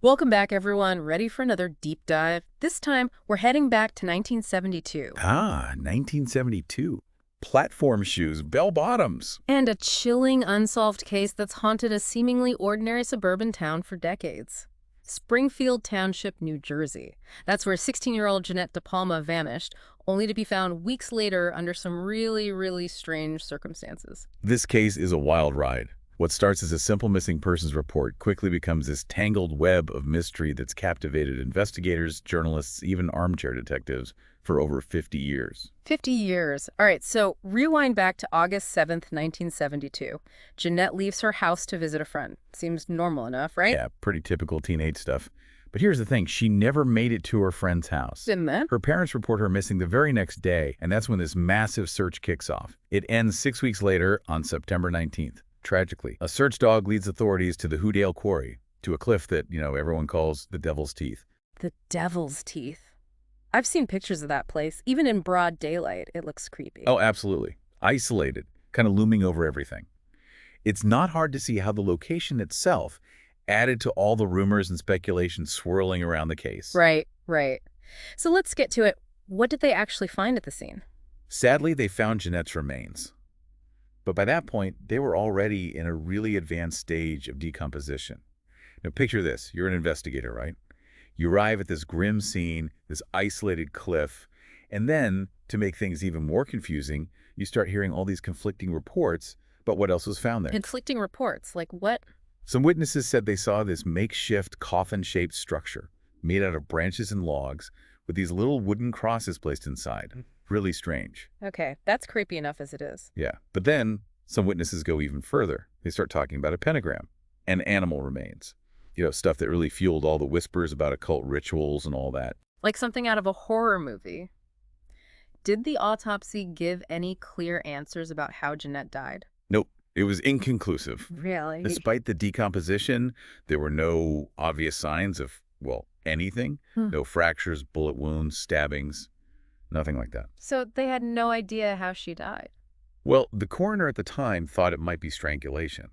Welcome back, everyone. Ready for another deep dive? This time, we're heading back to 1972. 1972. Platform shoes, bell bottoms. And a chilling, unsolved case that's haunted a seemingly ordinary suburban town for decades. Springfield Township, New Jersey. That's where 16-year-old Jeannette DePalma vanished, only to be found weeks later under some really strange circumstances. This case is a wild ride. What starts as a simple missing persons report quickly becomes this tangled web of mystery that's captivated investigators, journalists, even armchair detectives for over 50 years. 50 years. All right, so rewind back to August 7th, 1972. Jeannette leaves her house to visit a friend. Seems normal enough, right? Yeah, pretty typical teenage stuff. But here's the thing, she never made it to her friend's house. Didn't that? Her parents report her missing the very next day, and that's when this massive search kicks off. It ends 6 weeks later on September 19th. Tragically, a search dog leads authorities to the Hoodale Quarry, to a cliff that, everyone calls the Devil's Teeth. The Devil's Teeth. I've seen pictures of that place. Even in broad daylight, it looks creepy. Oh, absolutely. Isolated, kind of looming over everything. It's not hard to see how the location itself added to all the rumors and speculation swirling around the case. Right. So let's get to it. What did they actually find at the scene? Sadly, they found Jeannette's remains. But by that point, they were already in a really advanced stage of decomposition. Now, picture this. You're an investigator, right? You arrive at this grim scene, this isolated cliff, and then, to make things even more confusing, you start hearing all these conflicting reports about what else was found there. Conflicting reports, like what? Some witnesses said they saw this makeshift coffin-shaped structure made out of branches and logs with these little wooden crosses placed inside. Really strange. Okay, that's creepy enough as it is. Yeah. But then some witnesses go even further. They start talking about a pentagram and animal remains. Stuff that really fueled all the whispers about occult rituals and all that. Like something out of a horror movie. Did the autopsy give any clear answers about how Jeannette died? Nope. It was inconclusive. Really? Despite the decomposition, there were no obvious signs of, anything. No fractures, bullet wounds, stabbings, nothing like that. So they had no idea how she died? Well, the coroner at the time thought it might be strangulation.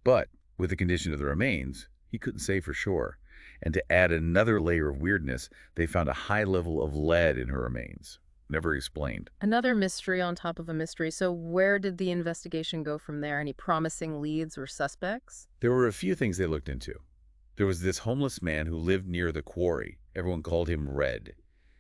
But with the condition of the remains, he couldn't say for sure. And to add another layer of weirdness, they found a high level of lead in her remains. Never explained. Another mystery on top of a mystery. So where did the investigation go from there? Any promising leads or suspects? There were a few things they looked into. There was this homeless man who lived near the quarry. Everyone called him Red.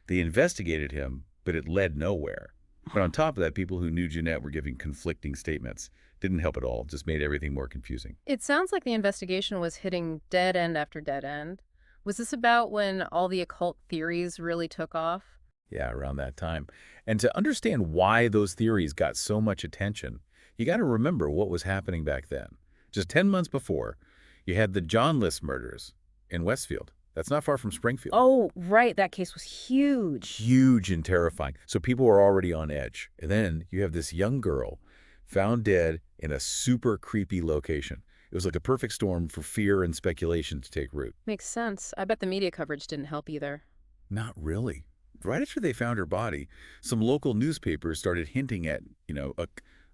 They investigated him, but it led nowhere. But on top of that, people who knew Jeannette were giving conflicting statements. Didn't help at all, just made everything more confusing. It sounds like the investigation was hitting dead end after dead end. Was this about when all the occult theories really took off? Yeah, around that time. And to understand why those theories got so much attention, you got to remember what was happening back then. Just 10 months before, you had the John List murders in Westfield. That's not far from Springfield. Oh, right. That case was huge. Huge and terrifying. So people were already on edge. And then you have this young girl found dead in a super creepy location. It was like a perfect storm for fear and speculation to take root. Makes sense. I bet the media coverage didn't help either. Not really. Right after they found her body, some local newspapers started hinting at,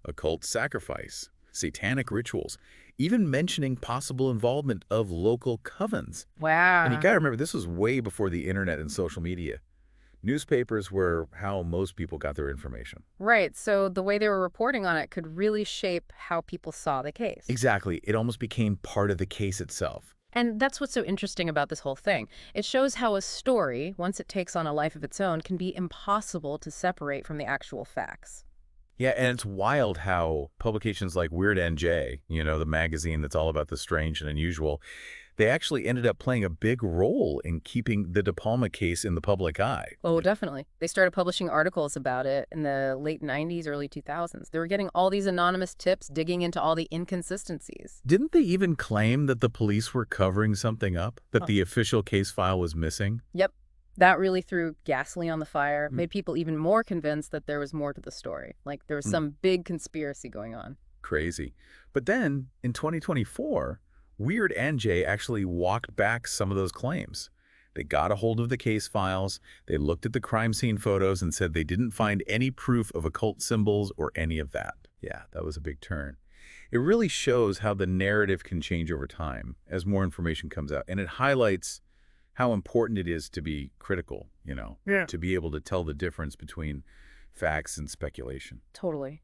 occult sacrifice, satanic rituals, even mentioning possible involvement of local covens. Wow. And you got to remember, this was way before the internet and social media. Newspapers were how most people got their information. Right. So the way they were reporting on it could really shape how people saw the case. Exactly. It almost became part of the case itself. And that's what's so interesting about this whole thing. It shows how a story, once it takes on a life of its own, can be impossible to separate from the actual facts. Yeah, and it's wild how publications like Weird NJ, the magazine that's all about the strange and unusual, they actually ended up playing a big role in keeping the DePalma case in the public eye. Oh, definitely. They started publishing articles about it in the late 90s, early 2000s. They were getting all these anonymous tips, digging into all the inconsistencies. Didn't they even claim that the police were covering something up? That the official case file was missing? Yep. That really threw gasoline on the fire, made people even more convinced that there was more to the story. Like there was some big conspiracy going on. Crazy. But then, in 2024, Weird NJ actually walked back some of those claims. They got a hold of the case files, they looked at the crime scene photos and said they didn't find any proof of occult symbols or any of that. Yeah, that was a big turn. It really shows how the narrative can change over time as more information comes out. And it highlights how important it is to be critical, Yeah. to be able to tell the difference between facts and speculation. Totally.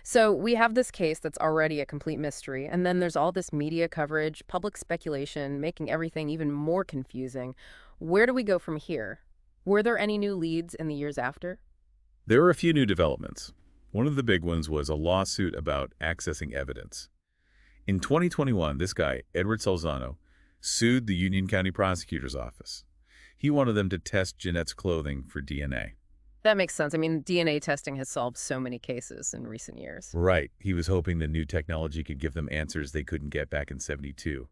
So we have this case that's already a complete mystery, and then there's all this media coverage, public speculation, making everything even more confusing. Where do we go from here? Were there any new leads in the years after? There are a few new developments. One of the big ones was a lawsuit about accessing evidence. In 2021, this guy, Edward Salzano, sued the Union County Prosecutor's Office. He wanted them to test Jeannette's clothing for DNA. That makes sense. I mean, DNA testing has solved so many cases in recent years. Right. He was hoping the new technology could give them answers they couldn't get back in '72.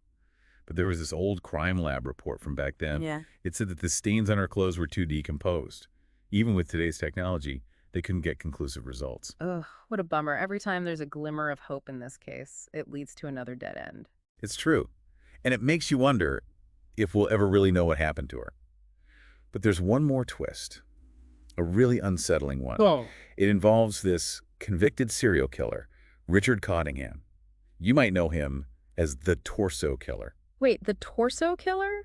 But there was this old crime lab report from back then. Yeah. It said that the stains on her clothes were too decomposed. Even with today's technology, they couldn't get conclusive results. Ugh, what a bummer. Every time there's a glimmer of hope in this case, it leads to another dead end. It's true. And it makes you wonder if we'll ever really know what happened to her. But there's one more twist, a really unsettling one. Oh. It involves this convicted serial killer, Richard Cottingham. You might know him as the Torso Killer. Wait, the torso killer?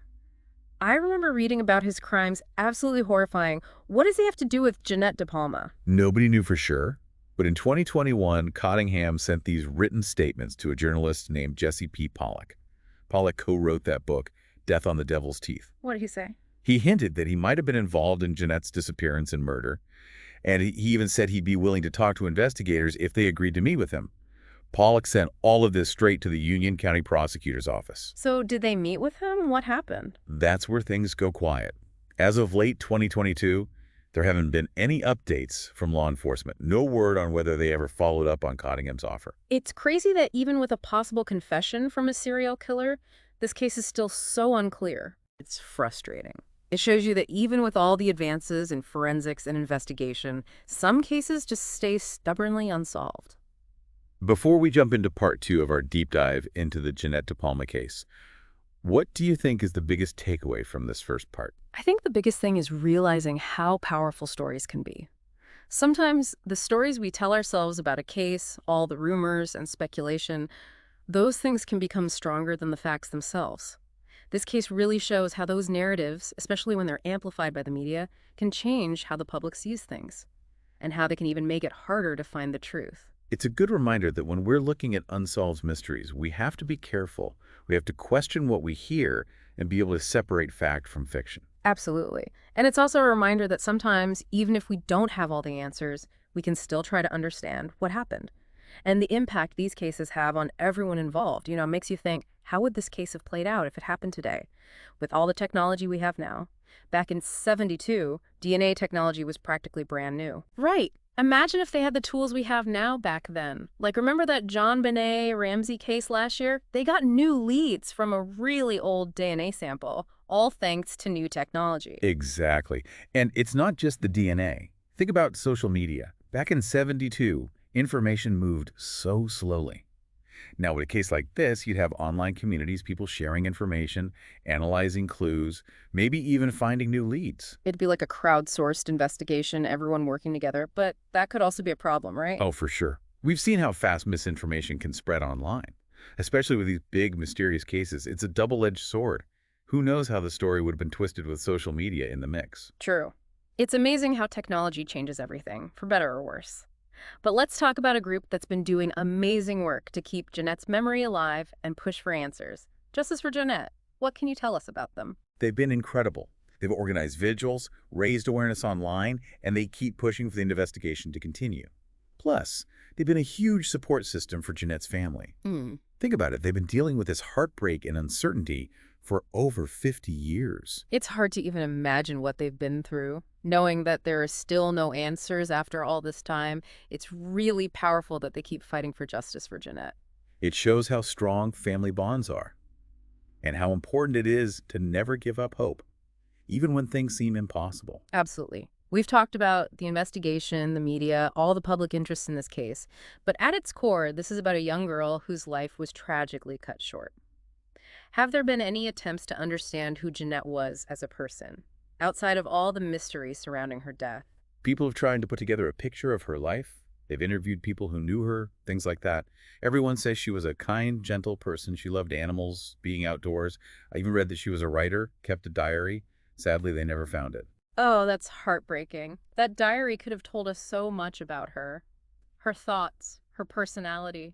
I remember reading about his crimes, absolutely horrifying. What does he have to do with Jeannette DePalma? Nobody knew for sure, but in 2021, Cottingham sent these written statements to a journalist named Jesse P. Pollock. Pollock co-wrote that book, Death on the Devil's Teeth. What did he say? He hinted that he might have been involved in Jeannette's disappearance and murder, and he even said he'd be willing to talk to investigators if they agreed to meet with him. Pollock sent all of this straight to the Union County Prosecutor's Office. So did they meet with him? What happened? That's where things go quiet. As of late 2022, there haven't been any updates from law enforcement. No word on whether they ever followed up on Cottingham's offer. It's crazy that even with a possible confession from a serial killer, this case is still so unclear. It's frustrating. It shows you that even with all the advances in forensics and investigation, some cases just stay stubbornly unsolved. Before we jump into part 2 of our deep dive into the Jeannette DePalma case, what do you think is the biggest takeaway from this first part? I think the biggest thing is realizing how powerful stories can be. Sometimes the stories we tell ourselves about a case, all the rumors and speculation, those things can become stronger than the facts themselves. This case really shows how those narratives, especially when they're amplified by the media, can change how the public sees things, and how they can even make it harder to find the truth. It's a good reminder that when we're looking at unsolved mysteries, we have to be careful. We have to question what we hear and be able to separate fact from fiction. Absolutely. And it's also a reminder that sometimes, even if we don't have all the answers, we can still try to understand what happened. And the impact these cases have on everyone involved, it makes you think, how would this case have played out if it happened today? With all the technology we have now. Back in '72, DNA technology was practically brand new. Right. Imagine if they had the tools we have now back then. Like, remember that John Benet Ramsey case last year? They got new leads from a really old DNA sample, all thanks to new technology. Exactly. And it's not just the DNA. Think about social media. Back in '72, information moved so slowly. Now, with a case like this, you'd have online communities, people sharing information, analyzing clues, maybe even finding new leads. It'd be like a crowdsourced investigation, everyone working together, but that could also be a problem, right? Oh, for sure. We've seen how fast misinformation can spread online, especially with these big, mysterious cases. It's a double-edged sword. Who knows how the story would have been twisted with social media in the mix? True. It's amazing how technology changes everything, for better or worse. But let's talk about a group that's been doing amazing work to keep Jeannette's memory alive and push for answers. Justice for Jeannette. What can you tell us about them? They've been incredible. They've organized vigils, raised awareness online, and they keep pushing for the investigation to continue. Plus, they've been a huge support system for Jeannette's family. Think about it. They've been dealing with this heartbreak and uncertainty for over 50 years. It's hard to even imagine what they've been through. Knowing that there are still no answers after all this time, it's really powerful that they keep fighting for justice for Jeannette. It shows how strong family bonds are and how important it is to never give up hope, even when things seem impossible. Absolutely. We've talked about the investigation, the media, all the public interest in this case. But at its core, this is about a young girl whose life was tragically cut short. Have there been any attempts to understand who Jeannette was as a person, outside of all the mystery surrounding her death? People have tried to put together a picture of her life, They've interviewed people who knew her, things like that. Everyone says she was a kind, gentle person. She loved animals, being outdoors. I even read that she was a writer, kept a diary. Sadly, they never found it. Oh, that's heartbreaking. That diary could have told us so much about her. Her thoughts, her personality.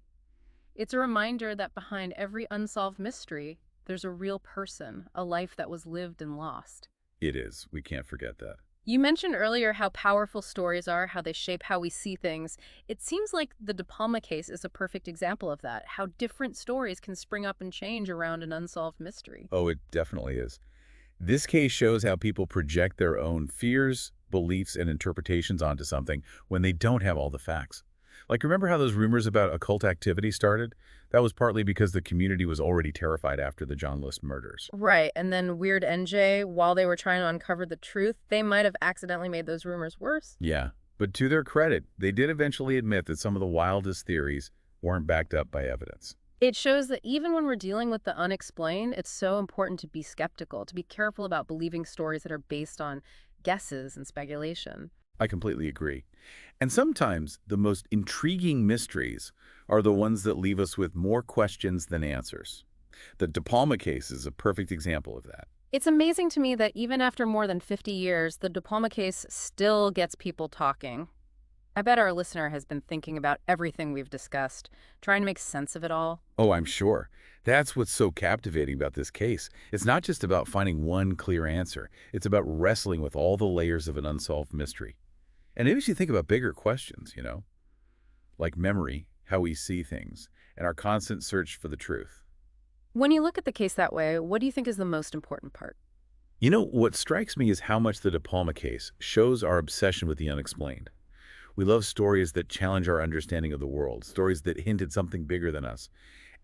It's a reminder that behind every unsolved mystery, there's a real person, a life that was lived and lost. It is. We can't forget that. You mentioned earlier how powerful stories are, how they shape how we see things. It seems like the DePalma case is a perfect example of that, how different stories can spring up and change around an unsolved mystery. Oh, it definitely is. This case shows how people project their own fears, beliefs, and interpretations onto something when they don't have all the facts. Like, remember how those rumors about occult activity started? That was partly because the community was already terrified after the John List murders. Right, and then Weird NJ, while they were trying to uncover the truth, they might have accidentally made those rumors worse. Yeah, but to their credit, they did eventually admit that some of the wildest theories weren't backed up by evidence. It shows that even when we're dealing with the unexplained, it's so important to be skeptical, to be careful about believing stories that are based on guesses and speculation. I completely agree. And sometimes the most intriguing mysteries are the ones that leave us with more questions than answers. The De Palma case is a perfect example of that. It's amazing to me that even after more than 50 years, the DePalma case still gets people talking. I bet our listener has been thinking about everything we've discussed, trying to make sense of it all. Oh, I'm sure. That's what's so captivating about this case. It's not just about finding one clear answer. It's about wrestling with all the layers of an unsolved mystery. And it makes you think about bigger questions, like memory, how we see things, and our constant search for the truth. When you look at the case that way, what do you think is the most important part? What strikes me is how much the De Palma case shows our obsession with the unexplained. We love stories that challenge our understanding of the world, stories that hint at something bigger than us.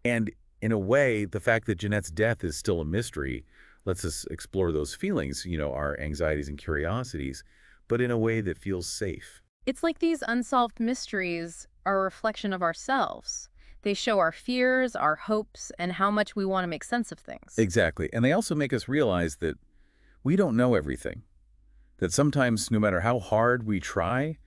And in a way, the fact that Jeanette's death is still a mystery lets us explore those feelings, our anxieties and curiosities, but in a way that feels safe. It's like these unsolved mysteries are a reflection of ourselves. They show our fears, our hopes, and how much we want to make sense of things. Exactly. And they also make us realize that we don't know everything. That sometimes, no matter how hard we try,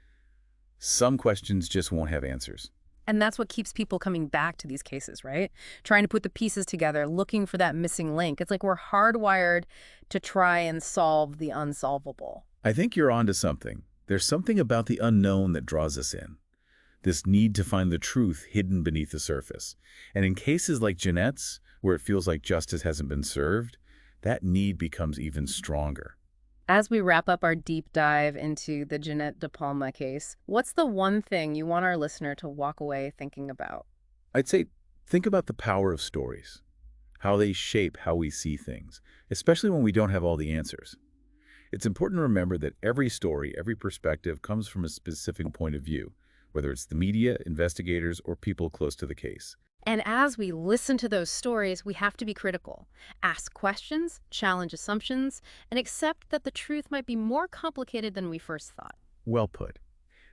some questions just won't have answers. And that's what keeps people coming back to these cases, right? Trying to put the pieces together, looking for that missing link. It's like we're hardwired to try and solve the unsolvable. I think you're onto something. There's something about the unknown that draws us in. This need to find the truth hidden beneath the surface. And in cases like Jeanette's, where it feels like justice hasn't been served, that need becomes even stronger. As we wrap up our deep dive into the Jeannette DePalma case, what's the one thing you want our listener to walk away thinking about? I'd say think about the power of stories, how they shape how we see things, especially when we don't have all the answers. It's important to remember that every story, every perspective comes from a specific point of view, whether it's the media, investigators, or people close to the case. And as we listen to those stories, we have to be critical, ask questions, challenge assumptions, and accept that the truth might be more complicated than we first thought. Well put.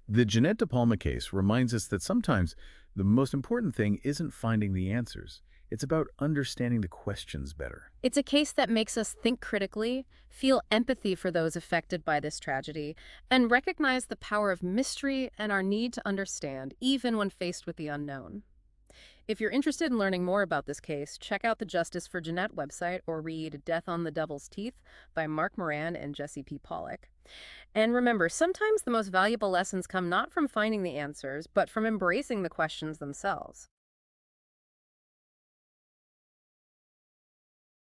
The Jeannette DePalma case reminds us that sometimes the most important thing isn't finding the answers. It's about understanding the questions better. It's a case that makes us think critically, feel empathy for those affected by this tragedy, and recognize the power of mystery and our need to understand, even when faced with the unknown. If you're interested in learning more about this case, check out the Justice for Jeanette website or read Death on the Devil's Teeth by Mark Moran and Jesse P. Pollack. And remember, sometimes the most valuable lessons come not from finding the answers, but from embracing the questions themselves.